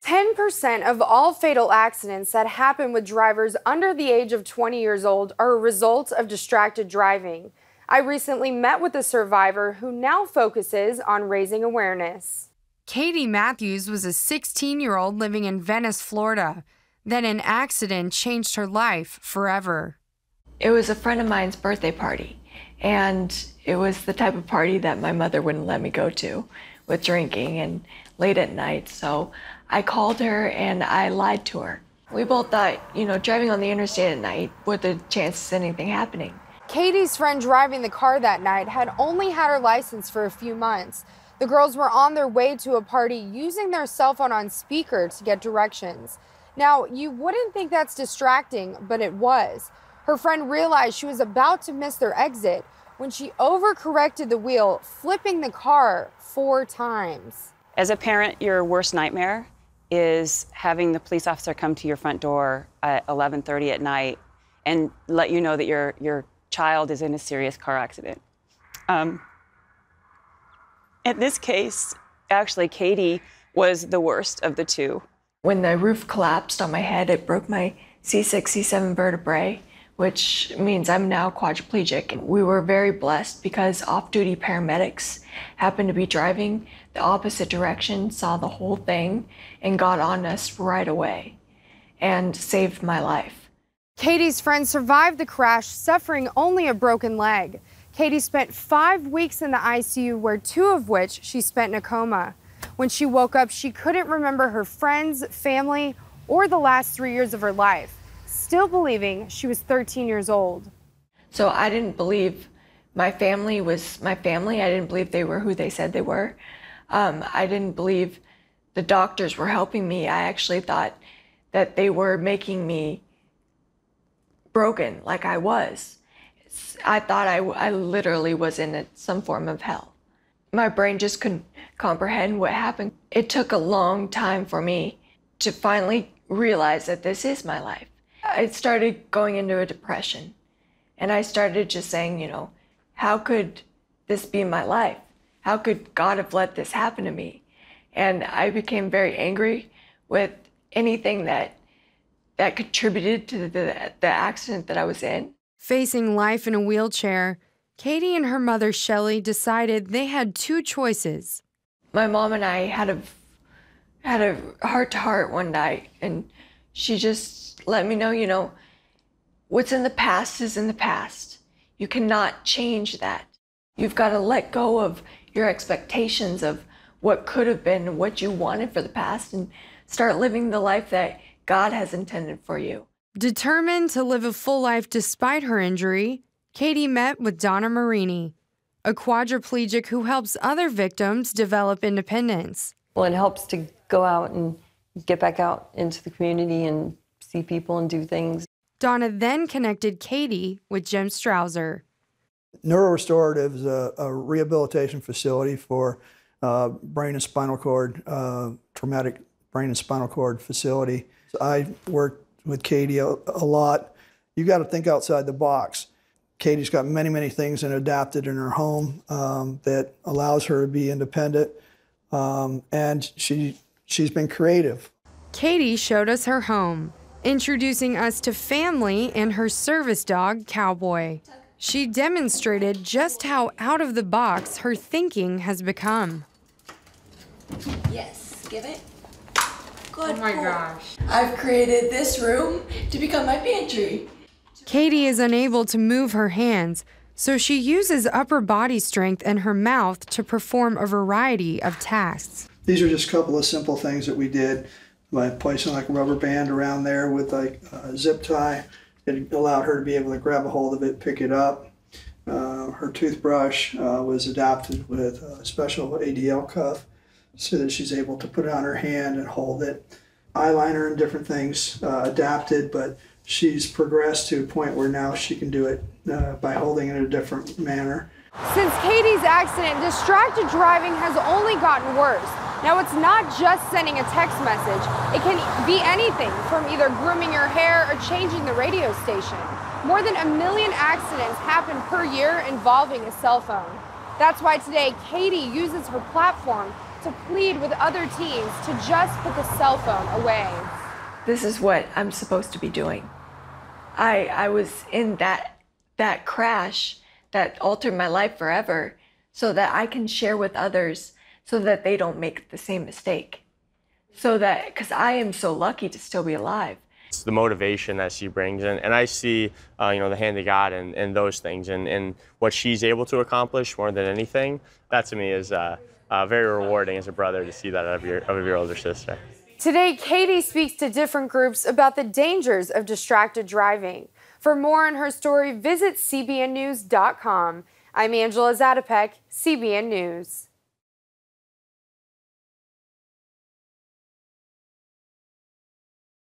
10% of all fatal accidents that happen with drivers under the age of 20 years old are a result of distracted driving. I recently met with a survivor who now focuses on raising awareness. Katie Matthews was a 16-year-old living in Venice, Florida. Then an accident changed her life forever. It was a friend of mine's birthday party, and it was the type of party that my mother wouldn't let me go to with drinking and late at night. So I called her and I lied to her. We both thought, driving on the interstate at night, what the chances of anything happening? Katie's friend driving the car that night had only had her license for a few months. The girls were on their way to a party using their cell phone on speaker to get directions. Now, you wouldn't think that's distracting, but it was. Her friend realized she was about to miss their exit when she overcorrected the wheel, flipping the car 4 times. As a parent, your worst nightmare is having the police officer come to your front door at 11:30 at night and let you know that your child is in a serious car accident. In this case, actually, Katie was the worst of the two. When the roof collapsed on my head, it broke my C6, C7 vertebrae, which means I'm now quadriplegic. We were very blessed because off-duty paramedics happened to be driving the opposite direction, saw the whole thing, and got on us right away and saved my life. Katie's friend survived the crash, suffering only a broken leg. Katie spent 5 weeks in the ICU, where 2 of which she spent in a coma. When she woke up, she couldn't remember her friends, family, or the last 3 years of her life, still believing she was 13 years old. So I didn't believe my family was my family. I didn't believe they were who they said they were. I didn't believe the doctors were helping me. I actually thought that they were making me broken like I was. I thought I literally was in some form of hell. My brain just couldn't comprehend what happened. It took a long time for me to finally realize that this is my life. I started going into a depression, and I started just saying, how could this be my life? How could God have let this happen to me? And I became very angry with anything that contributed to the accident that I was in. Facing life in a wheelchair, Katie and her mother, Shelly, decided they had 2 choices. My mom and I had a heart-to-heart one night, and she just let me know, what's in the past is in the past. You cannot change that. You've got to let go of your expectations of what could have been and what you wanted for the past and start living the life that God has intended for you. Determined to live a full life despite her injury, Katie met with Donna Marini, a quadriplegic who helps other victims develop independence. Well, it helps to go out and get back out into the community and see people and do things. Donna then connected Katie with Jim Strouser. Neurorestorative is a rehabilitation facility for brain and spinal cord, traumatic brain and spinal cord facility. I worked with Katie a lot. You got to think outside the box. Katie's got many things adapted in her home that allows her to be independent, and she's been creative. Katie showed us her home, introducing us to family and her service dog, Cowboy. She demonstrated just how out of the box her thinking has become. Yes, give it. Good. Oh my gosh. I've created this room to become my pantry. Katie is unable to move her hands, so she uses upper body strength and her mouth to perform a variety of tasks. These are just a couple of simple things that we did by placing like a rubber band around there with like a zip tie. It allowed her to be able to grab a hold of it, pick it up. Her toothbrush was adapted with a special ADL cuff so that she's able to put it on her hand and hold it. Eyeliner and different things adapted, but she's progressed to a point where now she can do it by holding it in a different manner. Since Katie's accident, distracted driving has only gotten worse. Now, it's not just sending a text message. It can be anything from either grooming your hair or changing the radio station. More than 1 million accidents happen per year involving a cell phone. That's why today Katie uses her platform to to plead with other teens to just put the cell phone away. This is what I'm supposed to be doing. I was in that crash that altered my life forever so that I can share with others so that they don't make the same mistake. So that, because I am so lucky to still be alive. It's the motivation that she brings, and I see, the hand of God and those things, and what she's able to accomplish more than anything. That to me is very rewarding as a brother to see that of your older sister. Today, Katie speaks to different groups about the dangers of distracted driving. For more on her story, visit cbnnews.com. I'm Angela Zatopek, CBN News.